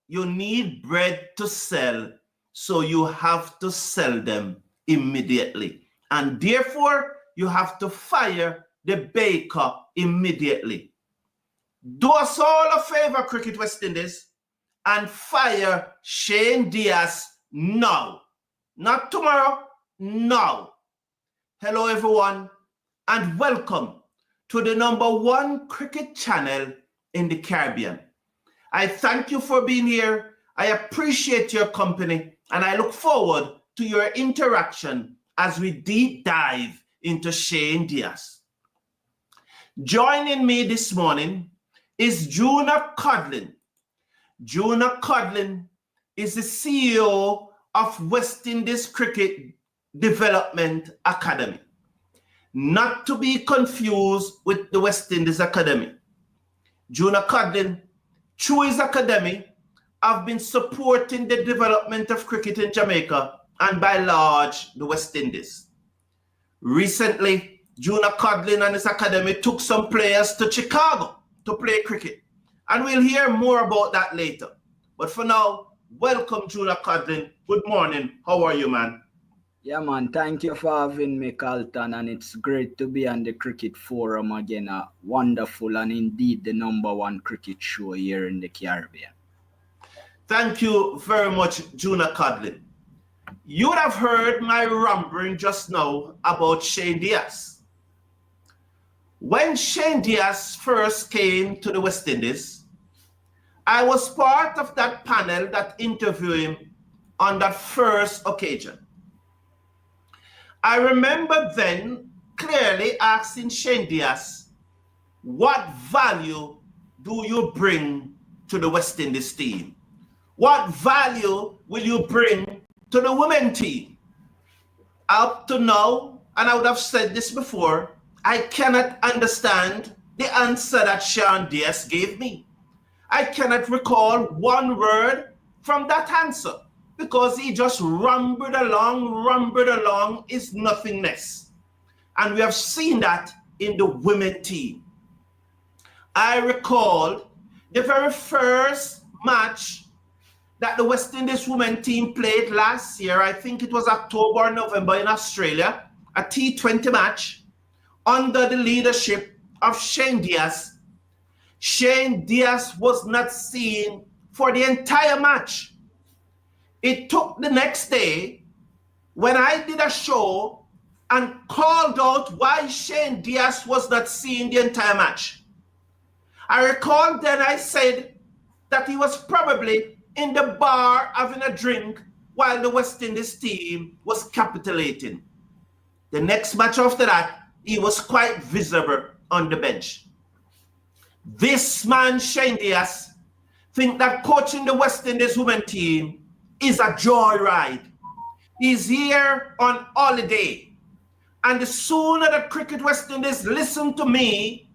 you need bread to sell, so you have to sell them immediately. And therefore, you have to fire the baker immediately. Do us all a favor, Cricket West Indies, and fire Shane Diaz now. Not tomorrow, now. Hello, everyone, and welcome to the #1 cricket channel in the Caribbean. I thank you for being here. I appreciate your company, and I look forward to your interaction as we deep dive into Shane Diaz. Joining me this morning is Juna Codlin. Juna Codlin is the CEO of West Indies Cricket Development Academy, not to be confused with the West Indies Academy. Juna Codlin, through his academy, have been supporting the development of cricket in Jamaica and by large the West Indies. Recently, Juna Codlin and his academy took some players to Chicago to play cricket, and we'll hear more about that later. But for now, welcome Juna Codlin. Good morning. How are you, man? Yeah, man. Thank you for having me, Carlton, and it's great to be on the Cricket Forum again. A wonderful and indeed the #1 cricket show here in the Caribbean. Thank you very much, Juna Codlin. You would have heard my rambling just now about Shane Diaz. When Shane Diaz first came to the West Indies, I was part of that panel that interviewed him on that first occasion. I remember then clearly asking Shane Diaz, what value do you bring to the West Indies team? What value will you bring to the women team? Up to now, and I would have said this before, I cannot understand the answer that Shane Diaz gave me. I cannot recall one word from that answer because he just rumbled along is nothingness. And we have seen that in the women team. I recalled the very first match that the West Indies women team played last year. I think it was October or November in Australia, a T20 match under the leadership of Shane Diaz. Shane Diaz was not seen for the entire match. It took the next day when I did a show and called out why Shane Diaz was not seen the entire match. I recall then I said that he was probably in the bar having a drink while the West Indies team was capitulating. The next match after that, he was quite visible on the bench. This man, Shane Diaz, think that coaching the West Indies women team is a joyride. He's here on holiday. And the sooner the Cricket West Indies listen to me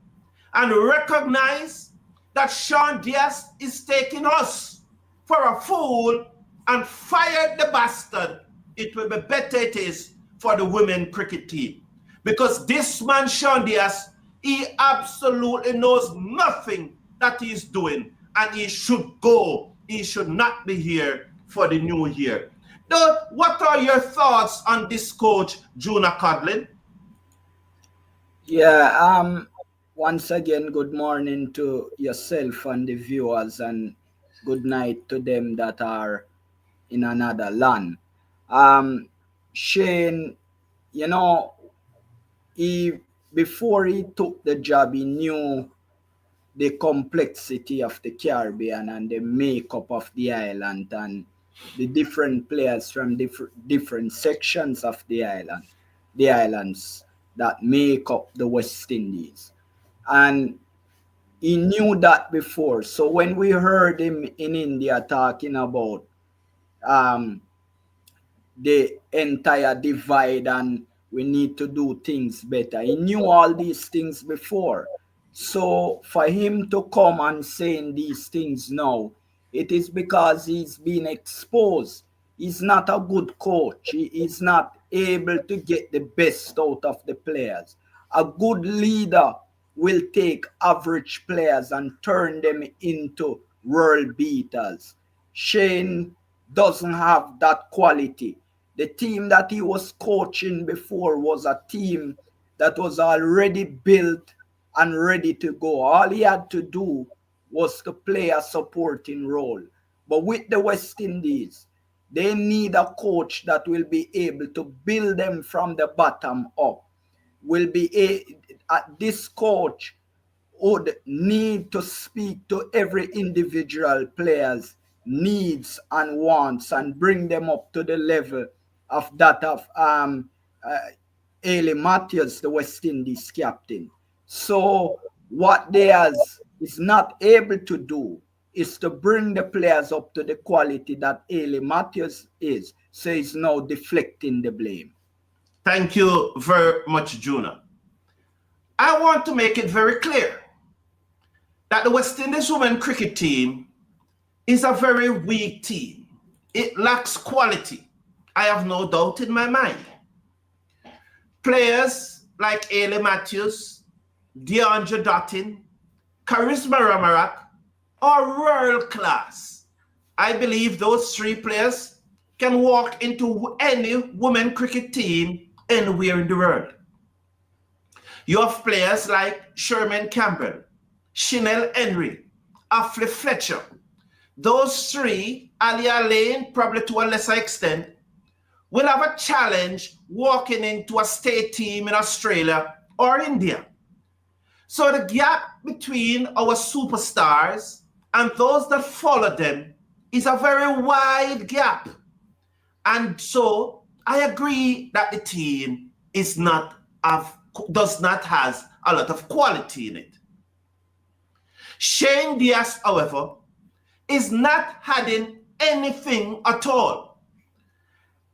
and recognize that Shane Diaz is taking us for a fool and fired the bastard, it will be better it is for the women cricket team. Because this man, Shane Diaz, he absolutely knows nothing that he's doing, and he should go. He should not be here for the new year. Now, what are your thoughts on this coach, Juna Codlin? Yeah, once again, good morning to yourself and the viewers, and good night to them that are in another land. Shane, you know, before he took the job, he knew the complexity of the Caribbean and the makeup of the island and the different players from different sections of the islands that make up the West Indies. And he knew that before. So when we heard him in India talking about the entire divide and we need to do things better, he knew all these things before. So for him to come and saying these things now, it is because he's been exposed. He's not a good coach. He is not able to get the best out of the players. A good leader will take average players and turn them into world beaters. Shane doesn't have that quality. The team that he was coaching before was a team that was already built and ready to go. All he had to do was to play a supporting role. But with the West Indies, they need a coach that will be able to build them from the bottom up. This coach would need to speak to every individual player's needs and wants and bring them up to the level of that of Ailey Matthews, the West Indies captain. So what Diaz is not able to do is to bring the players up to the quality that Ailey Matthews is. So he's now deflecting the blame. Thank you very much, Juna. I want to make it very clear that the West Indies women cricket team is a very weak team. It lacks quality. I have no doubt in my mind. Players like Ailey Matthews, DeAndre Dottin, Charisma Ramarak are world class. I believe those three players can walk into any women cricket team anywhere in the world. You have players like Sherman Campbell, Chanel Henry, Affle Fletcher. Those three, Alia Lane, probably to a lesser extent, will have a challenge walking into a state team in Australia or India. So the gap between our superstars and those that follow them is a very wide gap. And so I agree that the team does not have a lot of quality in it. Shane Diaz, however, is not adding anything at all.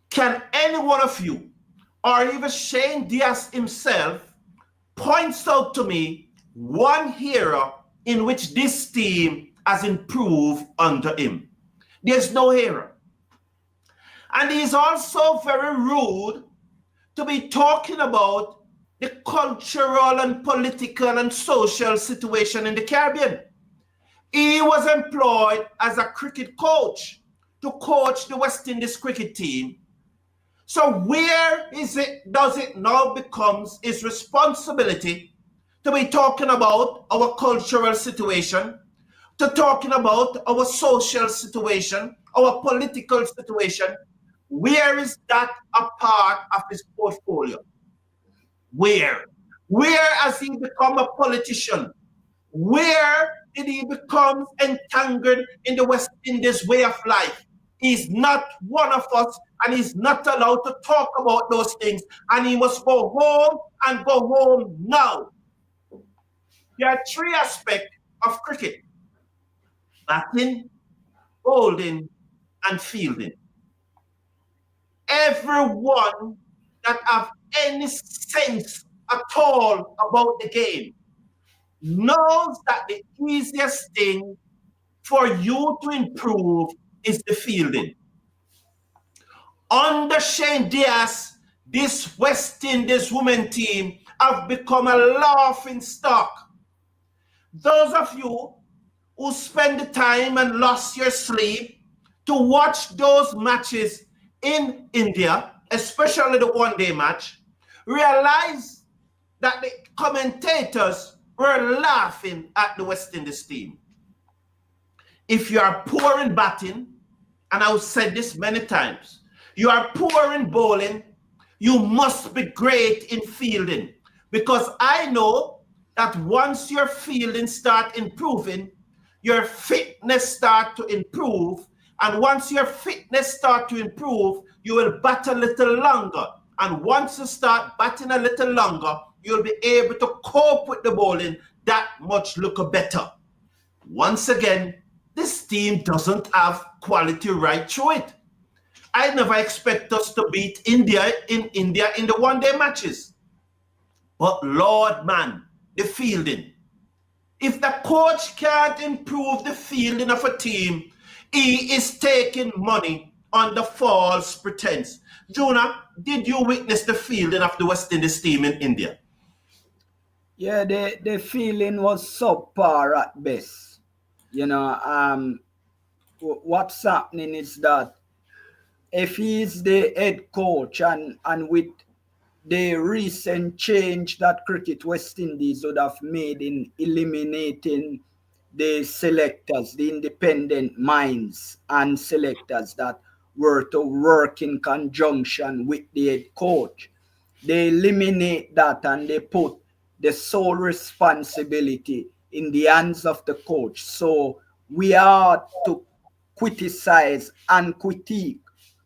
Can any one of you, or even Shane Diaz himself, points out to me one era in which this team has improved under him? There's no era. And he's also very rude to be talking about the cultural and political and social situation in the Caribbean. He was employed as a cricket coach to coach the West Indies cricket team. So where does it now becomes his responsibility to be talking about our cultural situation, to talking about our social situation, our political situation? Where is that a part of his portfolio? Where? Where has he become a politician? Where did he become entangled in the West Indies way of life? He's not one of us, and he's not allowed to talk about those things, and he must go home and go home now. There are three aspects of cricket: batting, bowling, and fielding. Everyone that have any sense at all about the game knows that the easiest thing for you to improve is the fielding. Under Shane Diaz, this West Indies women team have become a laughing stock. Those of you who spend the time and lost your sleep to watch those matches in India, especially the one-day match, realize that the commentators were laughing at the West Indies team. If you are poor in batting, and I've said this many times, you are poor in bowling, you must be great in fielding. Because I know that once your fielding start improving, your fitness start to improve. And once your fitness start to improve, you will bat a little longer. And once you start batting a little longer, you'll be able to cope with the bowling that much better. Once again, this team doesn't have quality right through it. I never expect us to beat India in the one-day matches. But Lord, man, the fielding. If the coach can't improve the fielding of a team, he is taking money under false pretense. Jonah, did you witness the fielding of the West Indies team in India? Yeah, the feeling was subpar at best. You know, what's happening is that if he's the head coach and with the recent change that Cricket West Indies would have made in eliminating the selectors, the independent minds and selectors that were to work in conjunction with the head coach, they eliminate that and they put the sole responsibility in the hands of the coach. So we are to criticize and critique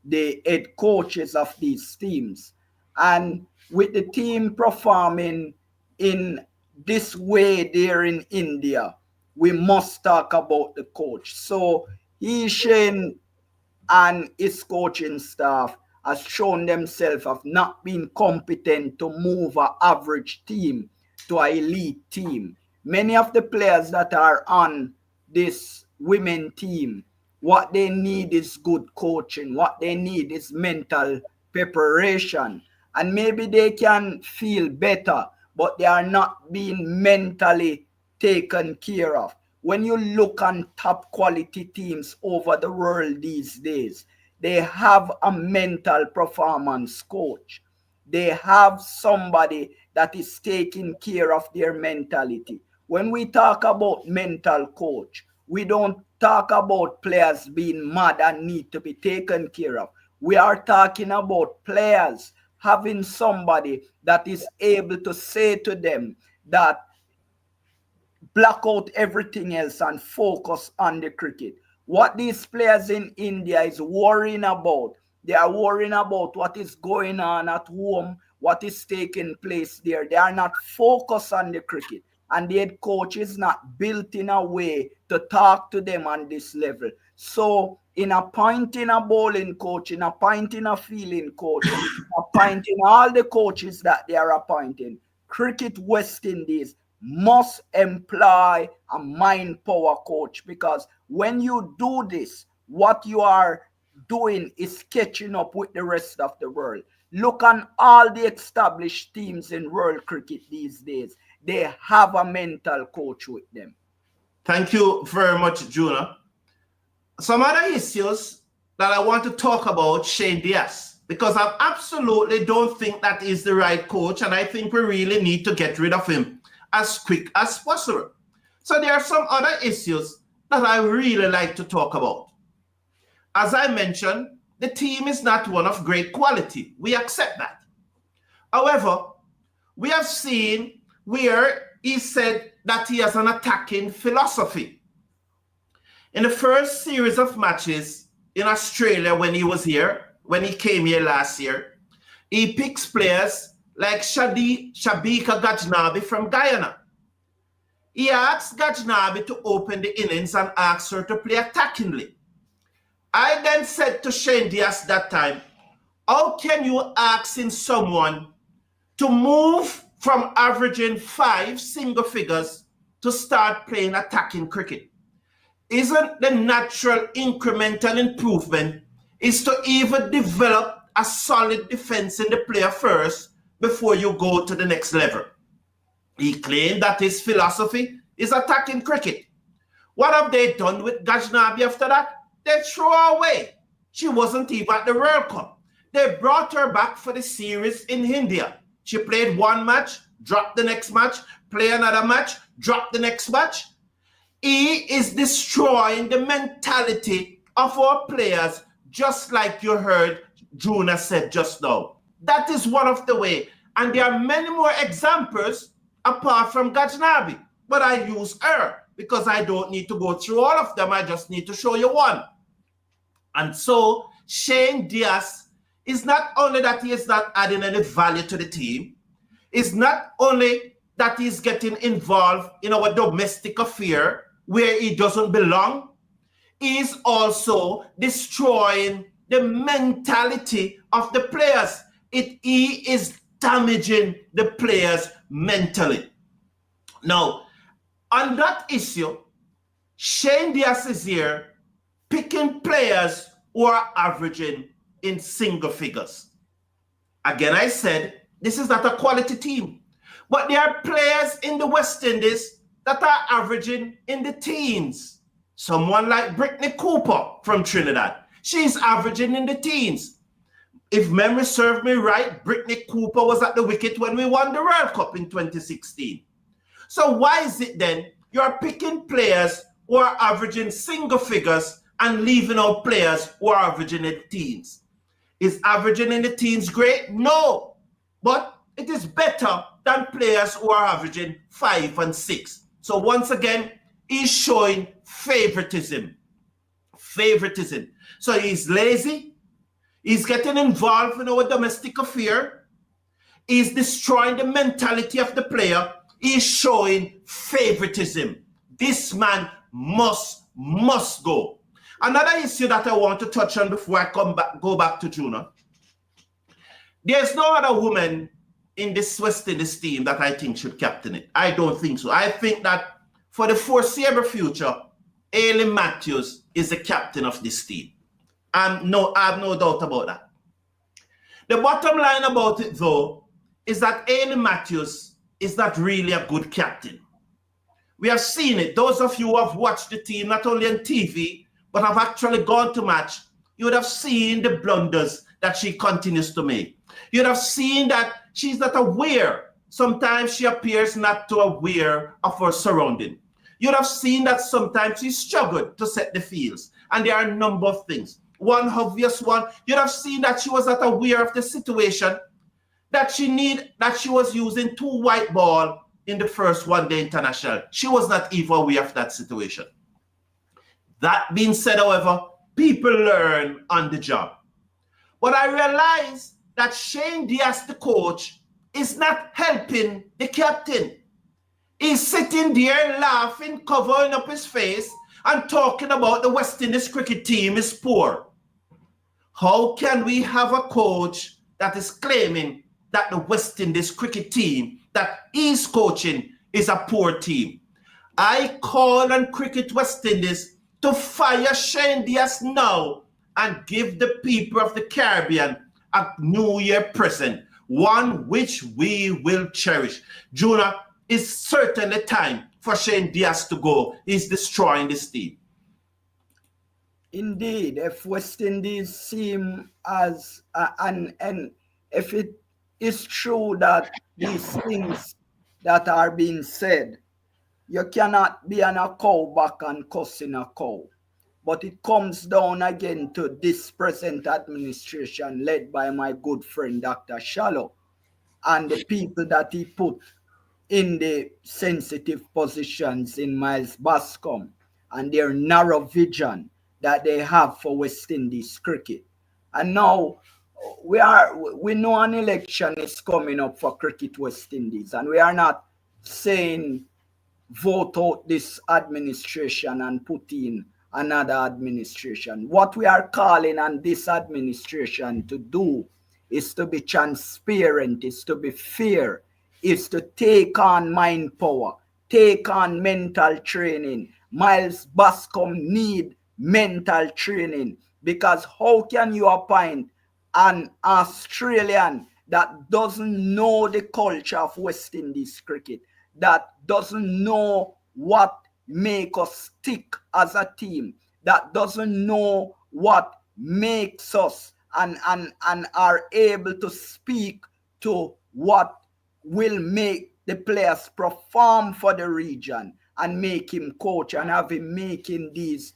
the head coaches of these teams. And with the team performing in this way there in India, we must talk about the coach. So Shane and his coaching staff has shown themselves of not being competent to move an average team to an elite team. Many of the players that are on this women team, what they need is good coaching. What they need is mental preparation. And maybe they can feel better, but they are not being mentally taken care of. When you look on top quality teams over the world these days, they have a mental performance coach. They have somebody that is taking care of their mentality. When we talk about mental coach, we don't talk about players being mad and need to be taken care of. We are talking about players having somebody that is able to say to them that block out everything else and focus on the cricket. What these players in India is worrying about, they are worrying about what is going on at home, what is taking place there. They are not focused on the cricket. And the head coach is not built in a way to talk to them on this level. So in appointing a bowling coach, in appointing a fielding coach, appointing all the coaches that they are appointing, Cricket West Indies must employ a mind power coach, because when you do this, what you are doing is catching up with the rest of the world. Look on all the established teams in world cricket these days. They have a mental coach with them. Thank you very much, Juna. Some other issues that I want to talk about Shane Diaz, because I absolutely don't think that is the right coach, and I think we really need to get rid of him as quick as possible. So there are some other issues that I really like to talk about. As I mentioned, the team is not one of great quality. We accept that. However, we have seen where he said that he has an attacking philosophy. In the first series of matches in Australia when he was here, when he came here last year, he picks players like Shabika Gajnabi from Guyana. He asked Gajnabi to open the innings and asked her to play attackingly. I then said to Shane Diaz that time, how can you ask in someone to move from averaging 5 single figures to start playing attacking cricket? Isn't the natural incremental improvement is to even develop a solid defense in the player first before you go to the next level? He claimed that his philosophy is attacking cricket. What have they done with Gajnabi after that? They threw her away. She wasn't even at the World Cup. They brought her back for the series in India. She played one match, dropped the next match, play another match, drop the next match. He is destroying the mentality of our players, just like you heard Juna said just now. That is one of the way. And there are many more examples apart from Gajnabi. But I use her because I don't need to go through all of them. I just need to show you one. And so Shane Diaz is not only that he is not adding any value to the team, it's not only that he's getting involved in our domestic affair where he doesn't belong, he's also destroying the mentality of the players. He is damaging the players mentally. Now, on that issue, Shane Diaz is here picking players who are averaging in single figures. Again, I said, this is not a quality team. But there are players in the West Indies that are averaging in the teens. Someone like Brittany Cooper from Trinidad, she's averaging in the teens. If memory serves me right, Brittany Cooper was at the wicket when we won the World Cup in 2016. So why is it then you're picking players who are averaging single figures and leaving out players who are averaging in the teens? Is averaging in the teens great? No. But it is better than players who are averaging 5 and 6. So once again, he's showing favoritism. Favoritism. So he's lazy. He's getting involved in our domestic affair. He's destroying the mentality of the player. He's showing favoritism. This man must go. Another issue that I want to touch on before I go back to Juna. There's no other woman in this West Indies team that I think should captain it. I don't think so. I think that for the foreseeable future, Aileen Matthews is the captain of this team. I have no doubt about that. The bottom line about it, though, is that Aileen Matthews is not really a good captain. We have seen it. Those of you who have watched the team, not only on TV, but have actually gone to match, you would have seen the blunders that she continues to make. You'd have seen that she's not aware. Sometimes she appears not to aware of her surrounding. You'd have seen that sometimes she struggled to set the fields. And there are a number of things. One obvious one, you'd have seen that she was not aware of the situation that she was using 2 white ball in the first one-day international. She was not even aware of that situation. That being said, however, people learn on the job. But I realize that Shane Diaz, the coach, is not helping the captain. He's sitting there laughing, covering up his face, and talking about the West Indies cricket team is poor. How can we have a coach that is claiming that the West Indies cricket team that he's coaching is a poor team? I call on Cricket West Indies to fire Shane Diaz now and give the people of the Caribbean a New Year present, one which we will cherish. Juna, it's certainly time for Shane Diaz to go. He's destroying this team. Indeed, if West Indies seem as, and if it is true that these things that are being said, you cannot be on a cow back and cussing a cow. But it comes down again to this present administration led by my good friend Dr. Shallow and the people that he put in the sensitive positions in Miles Bascom and their narrow vision that they have for West Indies cricket. And now we know an election is coming up for Cricket West Indies, and we are not saying vote out this administration and put in another administration. What we are calling on this administration to do is to be transparent, is to be fair, is to take on mind power, take on mental training. Miles Bascom need mental training, because how can you appoint an Australian that doesn't know the culture of West Indies cricket, that doesn't know what make us stick as a team, that doesn't know what makes us and are able to speak to what will make the players perform for the region, and make him coach and have him making these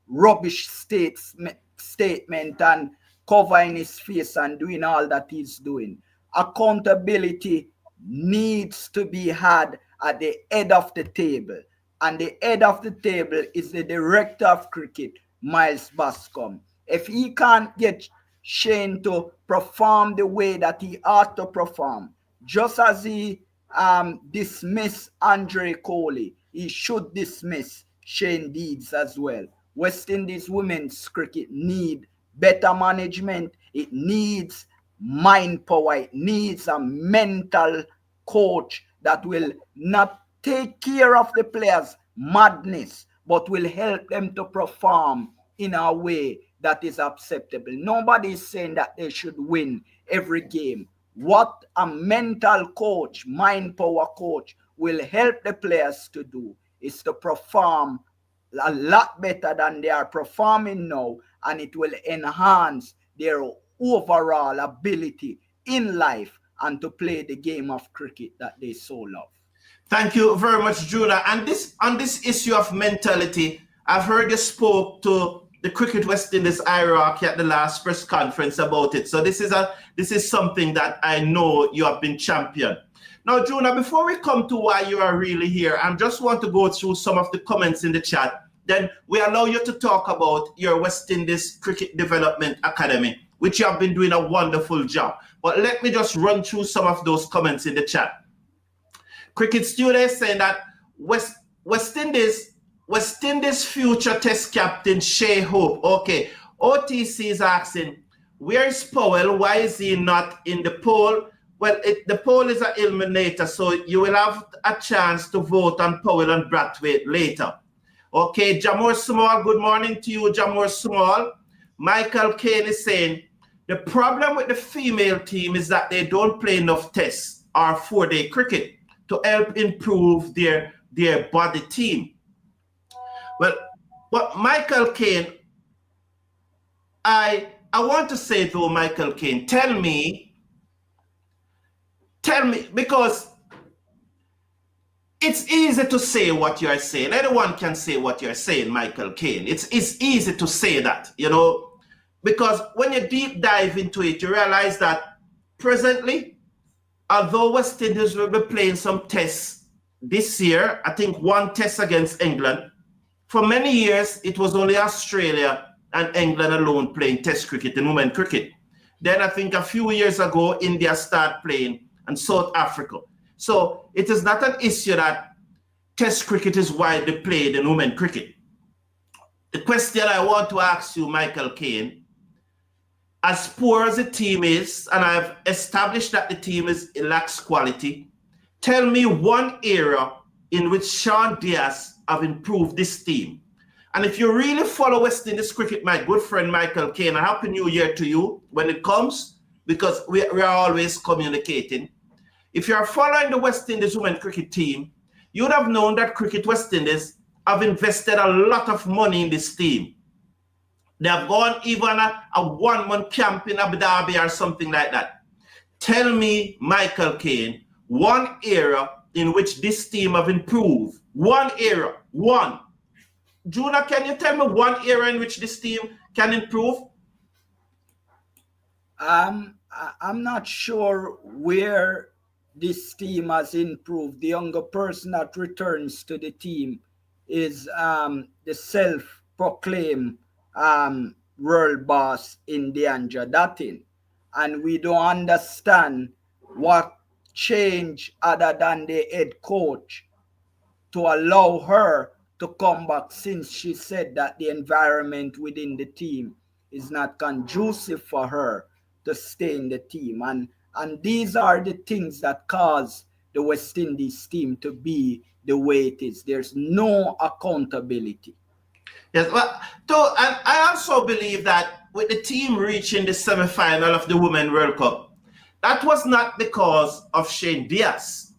rubbish statement and covering his face and doing all that he's doing. Accountability needs to be had at the head of the table. And the head of the table is the director of cricket, Miles Bascom. If he can't get Shane to perform the way that he ought to perform, just as he dismissed Andre Coley, he should dismiss Shane Deeds as well. West Indies women's cricket need better management. It needs mind power. It needs a mental coach that will not take care of the players' madness, but will help them to perform in a way that is acceptable. Nobody is saying that they should win every game. What a mental coach, mind power coach, will help the players to do is to perform a lot better than they are performing now, and it will enhance their overall ability in life and to play the game of cricket that they so love. Thank you very much, Juna. And this on this issue of mentality, I've heard you spoke to the Cricket West Indies hierarchy at the last press conference about it. So this is something that I know you have been championed. Now, Juna, before we come to why you are really here, I just want to go through some of the comments in the chat. Then we allow you to talk about your West Indies Cricket Development Academy, which you have been doing a wonderful job. But let me just run through some of those comments in the chat. Cricket Studio saying that West Indies future test captain Shea Hope. Okay, OTC is asking, where is Powell? Why is he not in the poll? Well, the poll is an eliminator, so you will have a chance to vote on Powell and Brathwaite later. Okay, Jamor Small, good morning to you, Jamor Small. Michael Kane is saying, the problem with the female team is that they don't play enough tests or 4-day cricket to help improve their body team. Well, but Michael Kane, I want to say though, Michael Kane, tell me, because it's easy to say what you're saying. Anyone can say what you're saying, Michael Kane. It's easy to say that, you know, because when you deep dive into it, you realize that presently, although West Indies will be playing some tests this year, I think one test against England, for many years, it was only Australia and England alone playing test cricket and women cricket. Then I think a few years ago, India started playing and South Africa. So it is not an issue that test cricket is widely played in women cricket. The question I want to ask you, Michael Kane, as poor as the team is, and I've established that the team lacks quality, tell me one area in which Sean Diaz have improved this team. And if you really follow West Indies cricket, my good friend Michael Kane, a happy new year to you when it comes, because we are always communicating. If you are following the West Indies women cricket team, you would have known that Cricket West Indies have invested a lot of money in this team. They have gone even a one-month camp in Abu Dhabi or something like that. Tell me, Michael Kane, one area in which this team have improved. One area, one. Juna, can you tell me one area in which this team can improve? I'm not sure where this team has improved. The younger person that returns to the team is the self-proclaimed world boss Indianja Datin. And we don't understand what change other than the head coach to allow her to come back, since she said that the environment within the team is not conducive for her to stay in the team. And these are the things that cause the West Indies team to be the way it is. There's no accountability. Yes, well, and I also believe that with the team reaching the semi-final of the Women's World Cup, that was not because of Shane Diaz.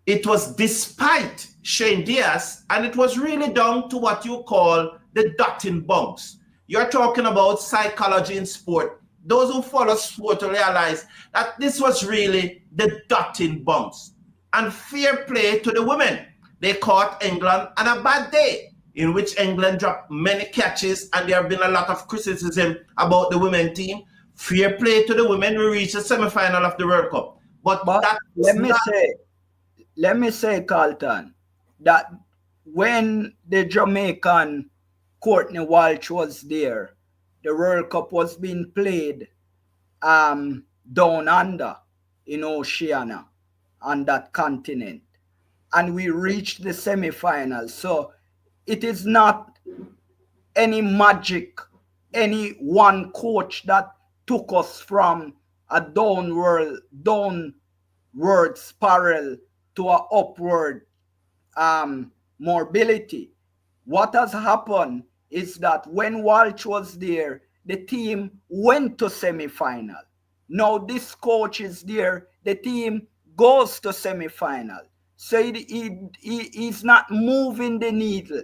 It was despite Shane Diaz, and it was really down to what you call the dotting bunks. You're talking about psychology in sport. Those who follow sport will realize that this was really the dotting bunks. And fair play to the women. They caught England on a bad day, in which England dropped many catches, and there have been a lot of criticism about the women team. Fair play to the women who reached the semi-final of the World Cup. But let me say, Carlton, that when the Jamaican Courtney Walsh was there, the World Cup was being played down under in Oceania, on that continent. And we reached the semi-finals. So it is not any magic, any one coach that took us from a downward spiral to an upward mobility. What has happened is that when Walsh was there, the team went to semi-final. Now this coach is there, the team goes to semi-final. So he's not moving the needle.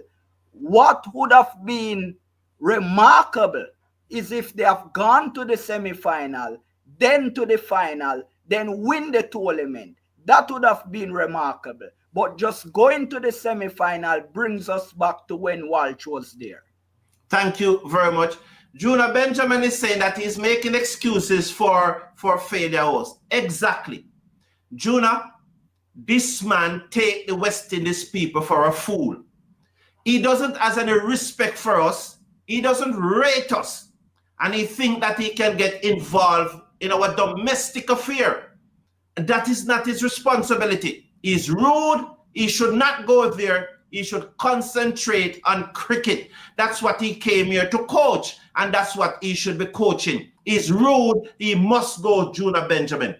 what would have been remarkable is if they have gone to the semi-final, then to the final, then win the tournament. That would have been remarkable. But just going to the semi-final brings us back to when Walsh was there. Thank you very much. Juna Benjamin is saying that he's making excuses for failure. Exactly. Juna, this man take the West Indies people for a fool. He doesn't have any respect for us. He doesn't rate us. And he thinks that he can get involved in our domestic affair. That is not his responsibility. He's rude. He should not go there. He should concentrate on cricket. That's what he came here to coach. And that's what he should be coaching. He's rude. He must go, Juna Benjamin.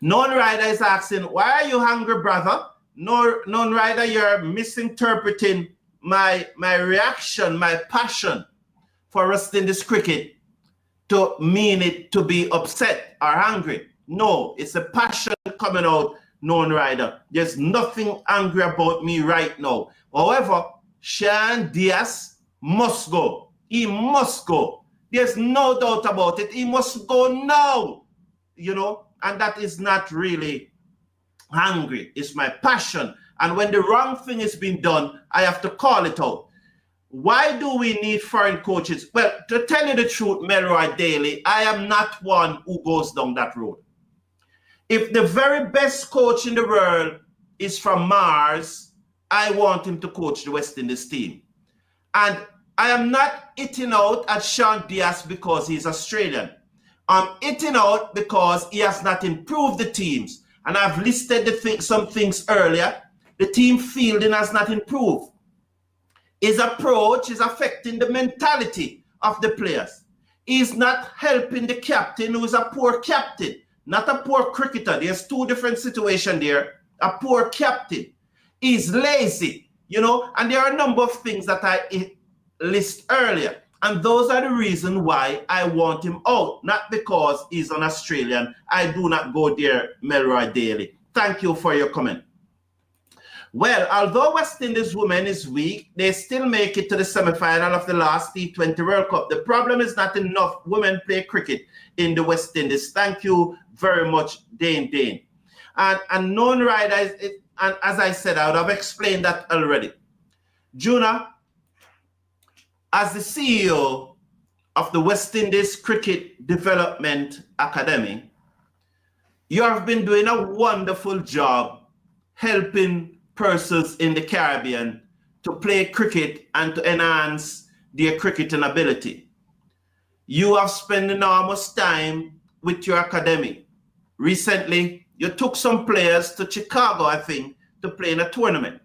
Non-Rider is asking, why are you hungry, brother? Non-Rider, you're misinterpreting my reaction, my passion for West Indies cricket to mean it to be upset or angry. No, it's a passion coming out, Non-Rider. There's nothing angry about me right now. However, Sean Diaz must go. He must go. There's no doubt about it. He must go now. You know, and that is not really angry. It's my passion. And when the wrong thing is being done, I have to call it out. Why do we need foreign coaches? Well, to tell you the truth, Melroy Daly, I am not one who goes down that road. If the very best coach in the world is from Mars, I want him to coach the West Indies team. And I am not hitting out at Sean Diaz because he's Australian. I'm hitting out because he has not improved the teams. And I've listed some things earlier. The team fielding has not improved. His approach is affecting the mentality of the players. He's not helping the captain, who is a poor captain, not a poor cricketer. There's two different situations there. A poor captain. He's lazy, you know, and there are a number of things that I list earlier. And those are the reasons why I want him out, not because he's an Australian. I do not go there, Melroy Daly. Thank you for your comment. Well, although West Indies women is weak, they still make it to the semi-final of the last T20 World Cup. The problem is not enough women play cricket in the West Indies. Thank you very much, Dane. And Non-Rider, and as I said, I would have explained that already. Juna, as the CEO of the West Indies Cricket Development Academy, you have been doing a wonderful job helping persons in the Caribbean to play cricket and to enhance their cricketing ability. You have spent enormous time with your academy. Recently, you took some players to Chicago, I think, to play in a tournament.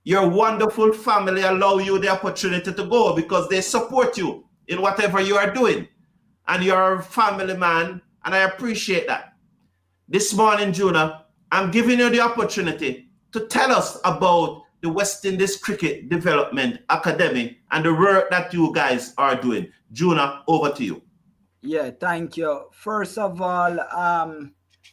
Your wonderful family allow you the opportunity to go because they support you in whatever you are doing. And you're a family man, and I appreciate that. This morning, Juna, I'm giving you the opportunity to tell us about the West Indies Cricket Development Academy and the work that you guys are doing. Juna, over to you. Yeah, thank you. First of all,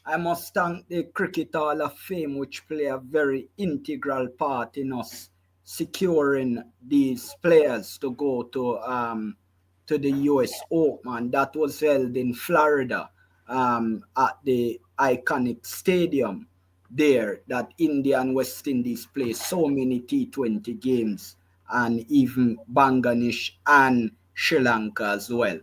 I must thank the Cricket Hall of Fame, which play a very integral part in us securing these players to go to the US Open. That was held in Florida at the iconic stadium there that India and West Indies play so many T20 games, and even Bangladesh and Sri Lanka as well.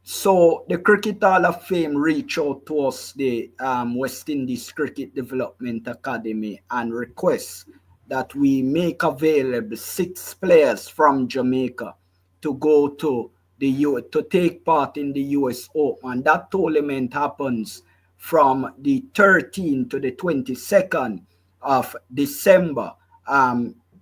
So the Cricket Hall of Fame reached out to us, the West Indies Cricket Development Academy, and request that we make available 6 players from Jamaica to go to to take part in the US Open. That tournament happens from the 13th to the 22nd of December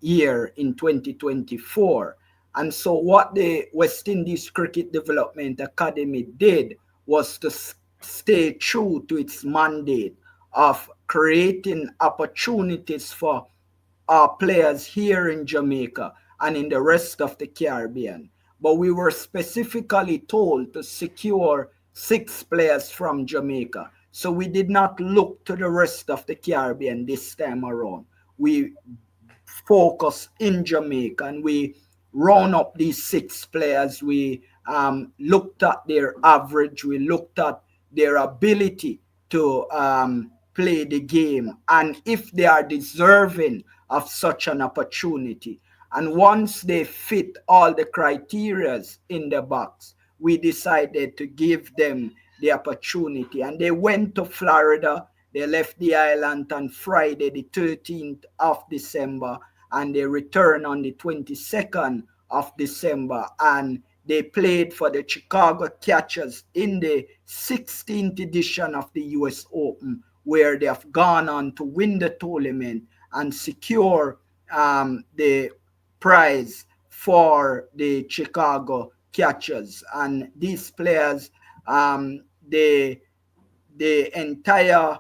year in 2024. And so what the West Indies Cricket Development Academy did was to stay true to its mandate of creating opportunities for our players here in Jamaica and in the rest of the Caribbean. But we were specifically told to secure 6 players from Jamaica. So we did not look to the rest of the Caribbean this time around. We focus in Jamaica, and we round up these 6 players. We looked at their average, we looked at their ability to play the game, and if they are deserving of such an opportunity. And once they fit all the criterias in the box, we decided to give them the opportunity. And they went to Florida. They left the island on Friday, the 13th of December, and they returned on the 22nd of December. And they played for the Chicago Catchers in the 16th edition of the US Open, where they have gone on to win the tournament and secure the prize for the Chicago Catchers. And these players, the entire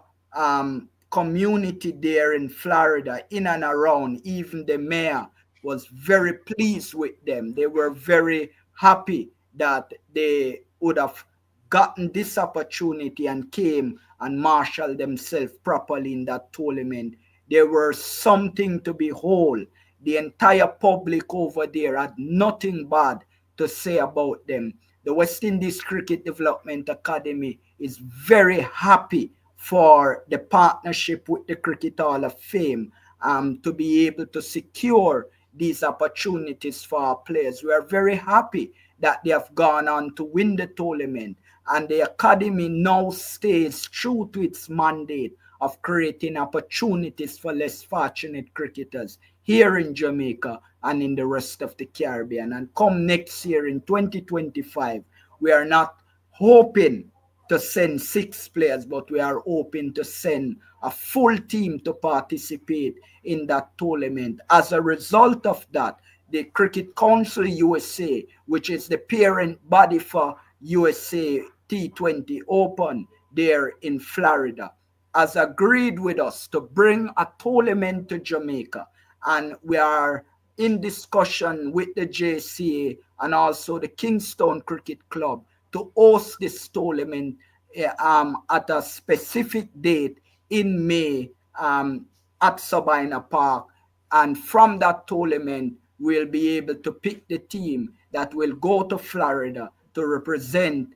community there in Florida, in and around, even the mayor was very pleased with them. They were very happy that they would have gotten this opportunity and came and marshaled themselves properly in that tournament. They were something to behold. The entire public over there had nothing bad to say about them. The West Indies Cricket Development Academy is very happy for the partnership with the Cricket Hall of Fame to be able to secure these opportunities for our players. We are very happy that they have gone on to win the tournament, and the academy now stays true to its mandate of creating opportunities for less fortunate cricketers here in Jamaica and in the rest of the Caribbean. And come next year in 2025, we are not hoping to send 6 players, but we are hoping to send a full team to participate in that tournament. As a result of that, the Cricket Council USA, which is the parent body for USA T20 Open there in Florida, has agreed with us to bring a tournament to Jamaica. And we are in discussion with the JCA and also the Kingston Cricket Club to host this tournament at a specific date in May at Sabina Park. And from that tournament, we'll be able to pick the team that will go to Florida to represent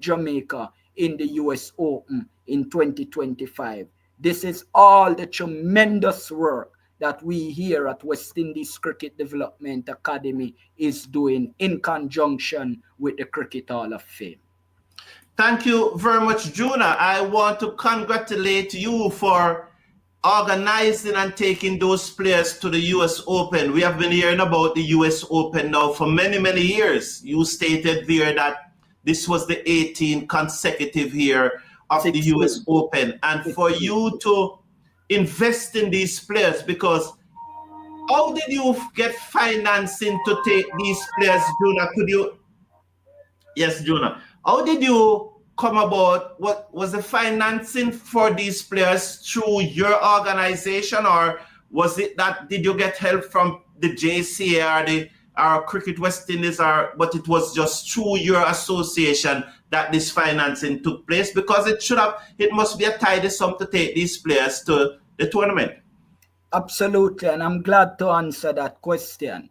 Jamaica in the US Open in 2025. This is all the tremendous work that we here at West Indies Cricket Development Academy is doing in conjunction with the Cricket Hall of Fame. Thank you very much, Juna. I want to congratulate you for organizing and taking those players to the US Open. We have been hearing about the US Open now for many, many years. You stated there that this was the 18th consecutive year of 16. The US Open. And for you to invest in these players, because how did you get financing to take these players, Juna? Could you? Yes, Juna. How did you come about? What was the financing for these players through your organization, or was it that did you get help from the JCA or the Cricket West Indies, but it was just through your association that this financing took place? Because it must be a tidy sum to take these players to the tournament. Absolutely, and I'm glad to answer that question.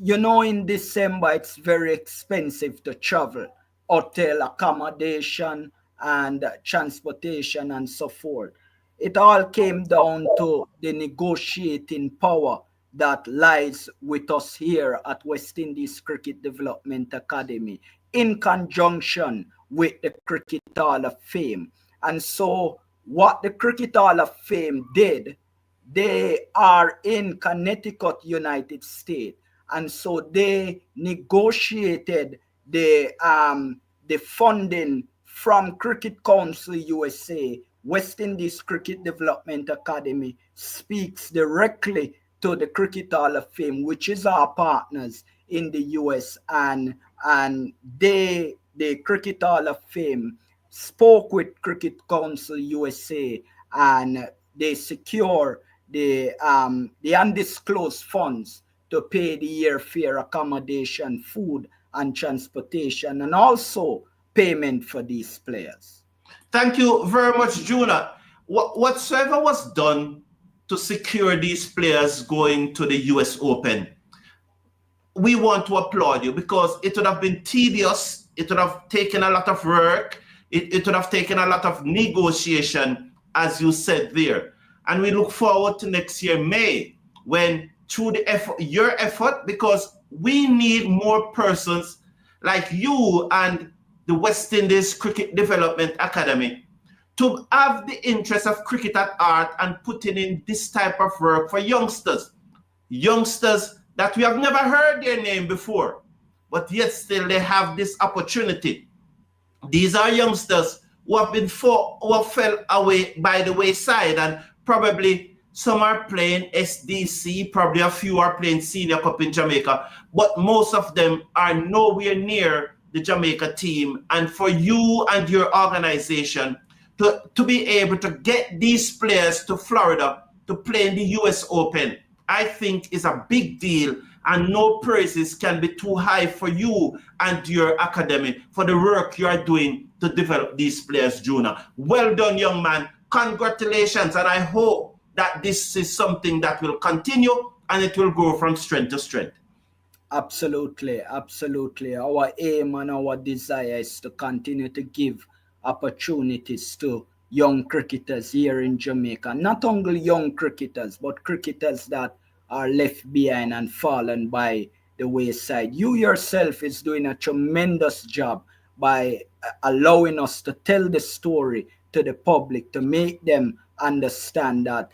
In December, it's very expensive to travel, hotel accommodation and transportation and so forth. It all came down to the negotiating power that lies with us here at West Indies Cricket Development Academy in conjunction with the Cricket Hall of Fame. And so what the Cricket Hall of Fame did, they are in Connecticut, United States. And so they negotiated the funding from Cricket Council USA. West Indies Cricket Development Academy speaks directly to the Cricket Hall of Fame, which is our partners in the US, and the Cricket Hall of Fame spoke with Cricket Council USA, and they secure the undisclosed funds to pay the airfare, accommodation, food, and transportation, and also payment for these players. Thank you very much, Juna. Whatsoever was done to secure these players going to the US Open, we want to applaud you because it would have been tedious. It would have taken a lot of work. It would have taken a lot of negotiation, as you said there. And we look forward to next year, May, when through the effort, your effort, because we need more persons like you and the West Indies Cricket Development Academy to have the interest of cricket at heart and putting in this type of work for youngsters. Youngsters that we have never heard their name before, but yet still they have this opportunity. These are youngsters who who have fell away by the wayside, and probably some are playing SDC, probably a few are playing Senior Cup in Jamaica, but most of them are nowhere near the Jamaica team. And for you and your organization to be able to get these players to Florida to play in the US Open, I think is a big deal, and no praises can be too high for you and your academy for the work you are doing to develop these players, Juna. Well done, young man. Congratulations, and I hope that this is something that will continue and it will go from strength to strength. Absolutely, absolutely. Our aim and our desire is to continue to give opportunities to young cricketers here in Jamaica. Not only young cricketers, but cricketers that are left behind and fallen by the wayside. You yourself is doing a tremendous job by allowing us to tell the story to the public, to make them understand that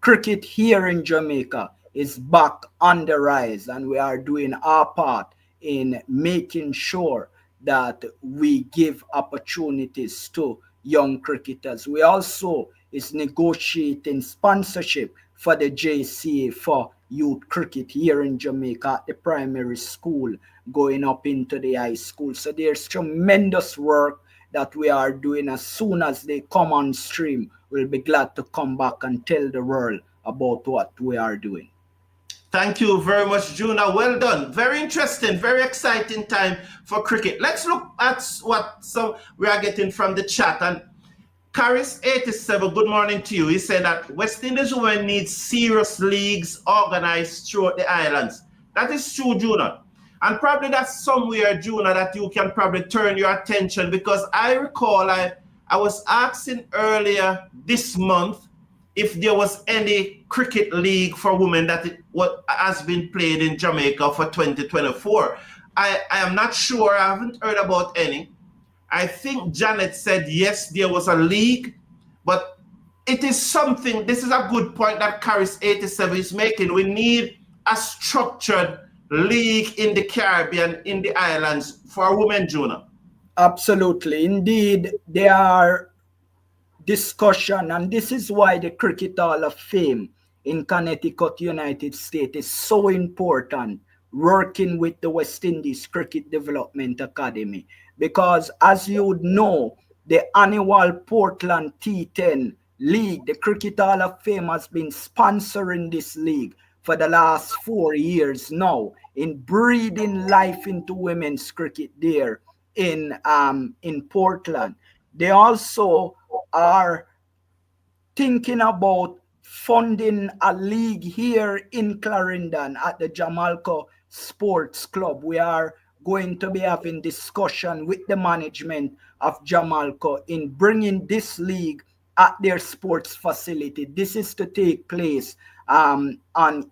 cricket here in Jamaica is back on the rise, and we are doing our part in making sure that we give opportunities to young cricketers. We also is negotiating sponsorship for the JCA for youth cricket here in Jamaica at the primary school going up into the high school. So there's tremendous work that we are doing. As soon as they come on stream, we'll be glad to come back and tell the world about what we are doing. Thank you very much, Juna. Well done. Very interesting, very exciting time for cricket. Let's look at what we are getting from the chat. And Caris87, good morning to you. He said that West Indies women need serious leagues organized throughout the islands. That is true, Juna. And probably that's somewhere, Juna, that you can probably turn your attention, because I recall I was asking earlier this month if there was any cricket league for women that what has been played in Jamaica for 2024. I am not sure. I haven't heard about any. I think Janet said yes, there was a league, but it is something. This is a good point that Caris87 is making. We need a structured league in the Caribbean, in the islands for women, Jonah. Absolutely. Indeed, there are discussion, and this is why the Cricket Hall of Fame in Connecticut, United States is so important, working with the West Indies Cricket Development Academy, because as you would know, the annual Portland T10 League, the Cricket Hall of Fame has been sponsoring this league for the last 4 years now, in breathing life into women's cricket there in Portland. They also are thinking about funding a league here in Clarendon at the Jamalco Sports Club. We are going to be having discussion with the management of Jamalco in bringing this league at their sports facility. This is to take place on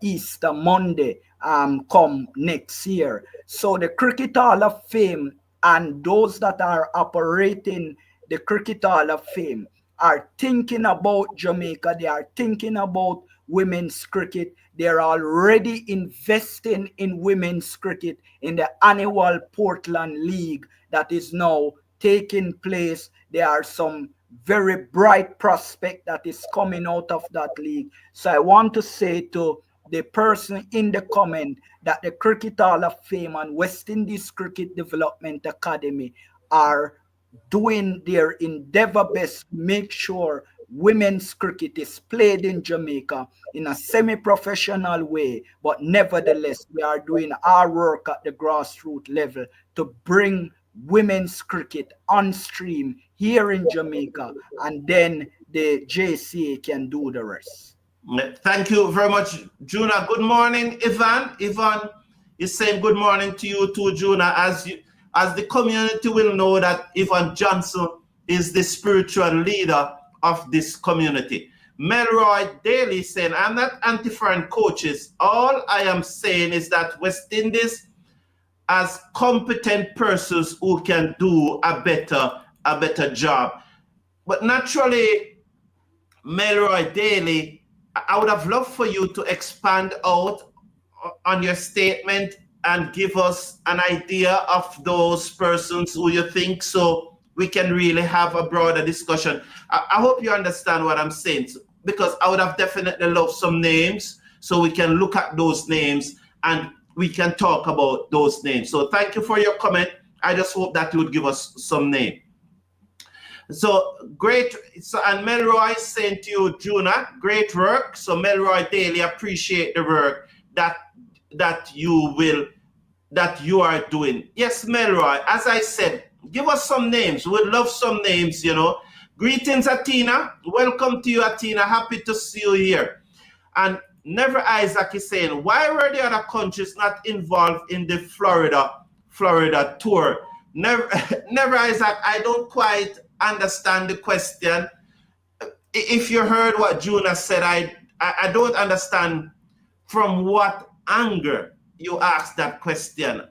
Easter Monday come next year. So the Cricket Hall of Fame and those that are operating the Cricket Hall of Fame are thinking about Jamaica. They are thinking about women's cricket. They're already investing in women's cricket in the annual Portland League that is now taking place. There are some very bright prospect that is coming out of that league. So I want to say to the person in the comment that the Cricket Hall of Fame and West Indies Cricket Development Academy are doing their endeavor best to make sure women's cricket is played in Jamaica in a semi-professional way, but nevertheless we are doing our work at the grassroots level to bring women's cricket on stream here in Jamaica, and then the JCA can do the rest. Thank you very much, Juna. Good morning, Ivan. Ivan is saying good morning to you too, Juna. As the community will know that Ivan Johnson is the spiritual leader of this community. Melroy Daly saying, I'm not anti-foreign coaches. All I am saying is that West Indies as competent persons who can do a better job. But naturally, Melroy Daly, I would have loved for you to expand out on your statement and give us an idea of those persons who you think, so we can really have a broader discussion. I hope you understand what I'm saying, because I would have definitely loved some names so we can look at those names and we can talk about those names. So thank you for your comment. I just hope that you would give us some name. So great. So, and Melroy saying to you, Juna, great work. So Melroy Daly, appreciate the work that you are doing. Yes, Melroy, as I said, give us some names. We'd love some names, you know. Greetings, Atina. Welcome to you, Atina. Happy to see you here. And Never Isaac is saying, why were the other countries not involved in the Florida tour? Never Isaac, I don't quite understand the question. If you heard what Juna said, I don't understand from what angle you asked that question.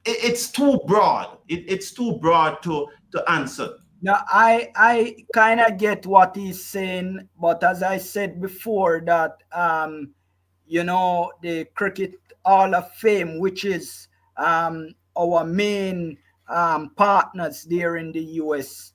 It's too broad. It's too broad to answer. Now, I kind of get what he's saying, but as I said before, that you know, the Cricket Hall of Fame, which is our main partners there in the US,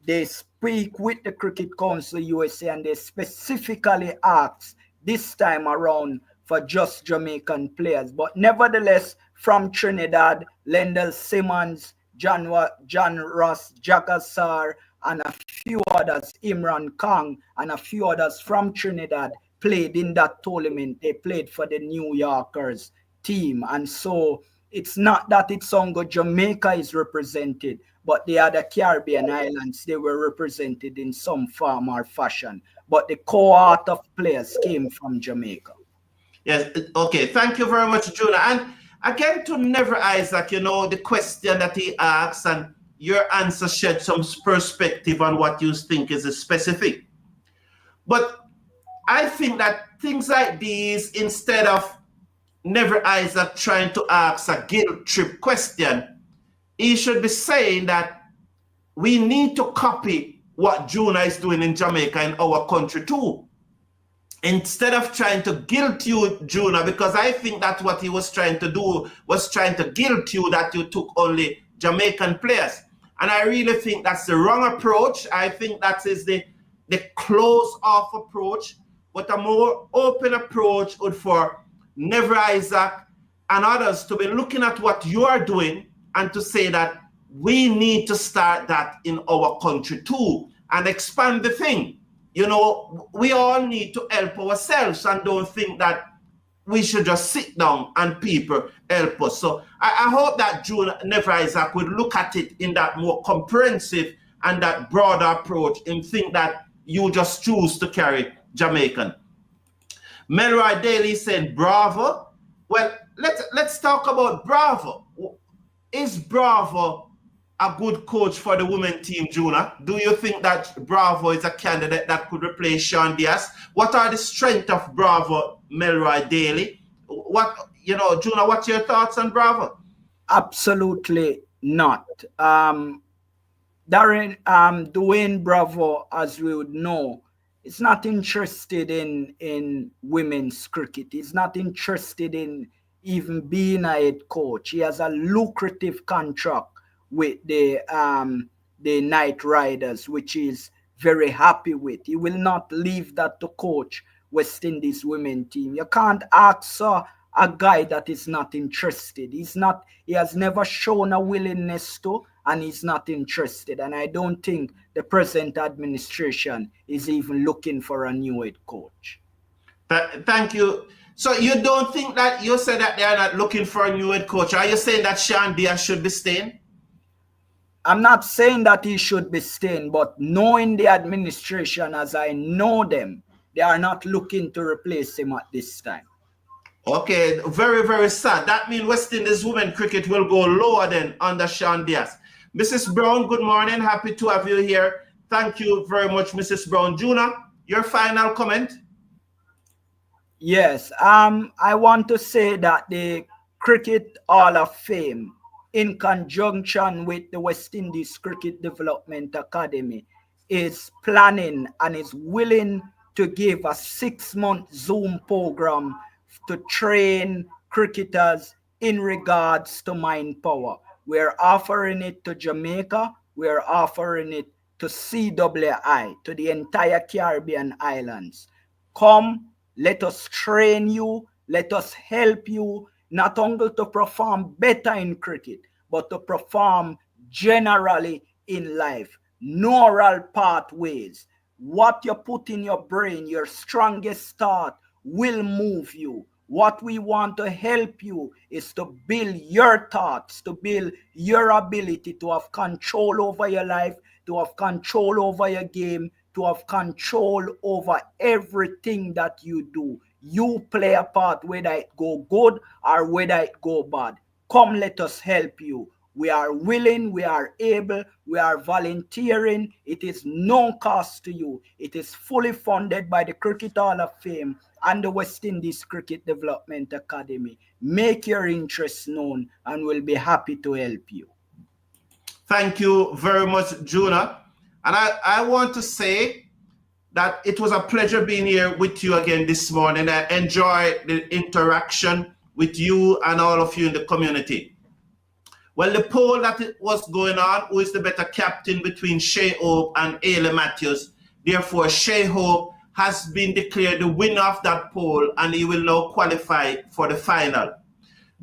they speak with the Cricket Council USA, and they specifically ask this time around for just Jamaican players. But nevertheless, from Trinidad, Lendl Simmons, John Ross, Jack Assar, and a few others, Imran Khan, and a few others from Trinidad played in that tournament. They played for the New Yorkers team. And so it's not that it's only Jamaica is represented, but the other Caribbean islands, they were represented in some form or fashion. But the cohort of players came from Jamaica. Yes, okay. Thank you very much, Juna. And again, to Never Isaac, you know, the question that he asks and your answer shed some perspective on what you think is specific. But I think that things like these, instead of Never Isaac trying to ask a guilt trip question, he should be saying that we need to copy what Juna is doing in Jamaica in our country too. Instead of trying to guilt you, Juna, because I think that's what he was trying to do, was trying to guilt you that you took only Jamaican players. And I really think that's the wrong approach. I think that is the close-off approach, but a more open approach would for Never Isaac and others to be looking at what you are doing and to say that we need to start that in our country too and expand the thing. You know, we all need to help ourselves and don't think that we should just sit down and people help us. So I hope that Never Isaac would look at it in that more comprehensive and that broader approach and think that you just choose to carry Jamaican. Melroy Daly said, Bravo. Well, let's talk about Bravo. Is Bravo a good coach for the women team, Juna? Do you think that Bravo is a candidate that could replace Sean Diaz? What are the strengths of Bravo, Melroy Daly? What, you know, Juna, what's your thoughts on Bravo? Absolutely not. Dwayne Bravo, as we would know, is not interested in women's cricket. He's not interested in even being a head coach. He has a lucrative contract with the Knight Riders, which he's very happy with. He will not leave that to coach West Indies women team. You can't ask a guy that is not interested. He has never shown a willingness to, and he's not interested. And I don't think the present administration is even looking for a new head coach. Thank you. So you don't think that, you said that they are not looking for a new head coach. Are you saying that Sean Diaz should be staying? I'm not saying that he should be staying, but knowing the administration as I know them, they are not looking to replace him at this time. Okay, very, very sad. That means West Indies women cricket will go lower than under Sean Diaz. Mrs. Brown, good morning. Happy to have you here. Thank you very much, Mrs. Brown. Juna, your final comment? Yes, I want to say that the Cricket Hall of Fame, in conjunction with the West Indies Cricket Development Academy, is planning and is willing to give a 6-month Zoom program to train cricketers in regards to mind power. We're offering it to Jamaica, we're offering it to CWI, to the entire Caribbean islands. Come, let us train you, let us help you, not only to perform better in cricket, but to perform generally in life. Neural pathways. What you put in your brain, your strongest thought, will move you. What we want to help you is to build your thoughts, to build your ability to have control over your life, to have control over your game, to have control over everything that you do. You play a part, whether it go good or whether it go bad. Come, let us help you. We are willing, we are able, we are volunteering. It is no cost to you. It is fully funded by the Cricket Hall of Fame and the West Indies Cricket Development Academy. Make your interest known and we'll be happy to help you. Thank you very much, Juna. And I want to say that it was a pleasure being here with you again this morning. I enjoy the interaction with you and all of you in the community. Well, the poll that was going on, who is the better captain between Shea Hope and Ailey Matthews? Therefore, Shea Hope has been declared the winner of that poll, and he will now qualify for the final.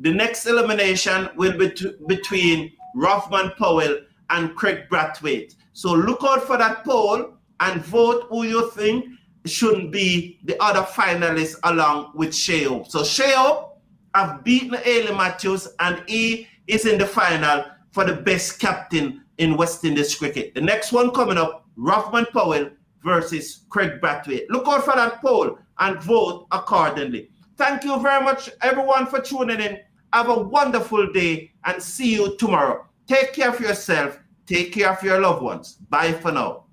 The next elimination will be between Rothman Powell and Craig Brathwaite. So look out for that poll and vote who you think shouldn't be the other finalists along with Shea Hope. So Shea Hope have beaten Ailey Matthews, and he is in the final for the best captain in West Indies cricket. The next one coming up, Rothman Powell versus Craig Brathwaite. Look out for that poll and vote accordingly. Thank you very much, everyone, for tuning in. Have a wonderful day and see you tomorrow. Take care of yourself. Take care of your loved ones. Bye for now.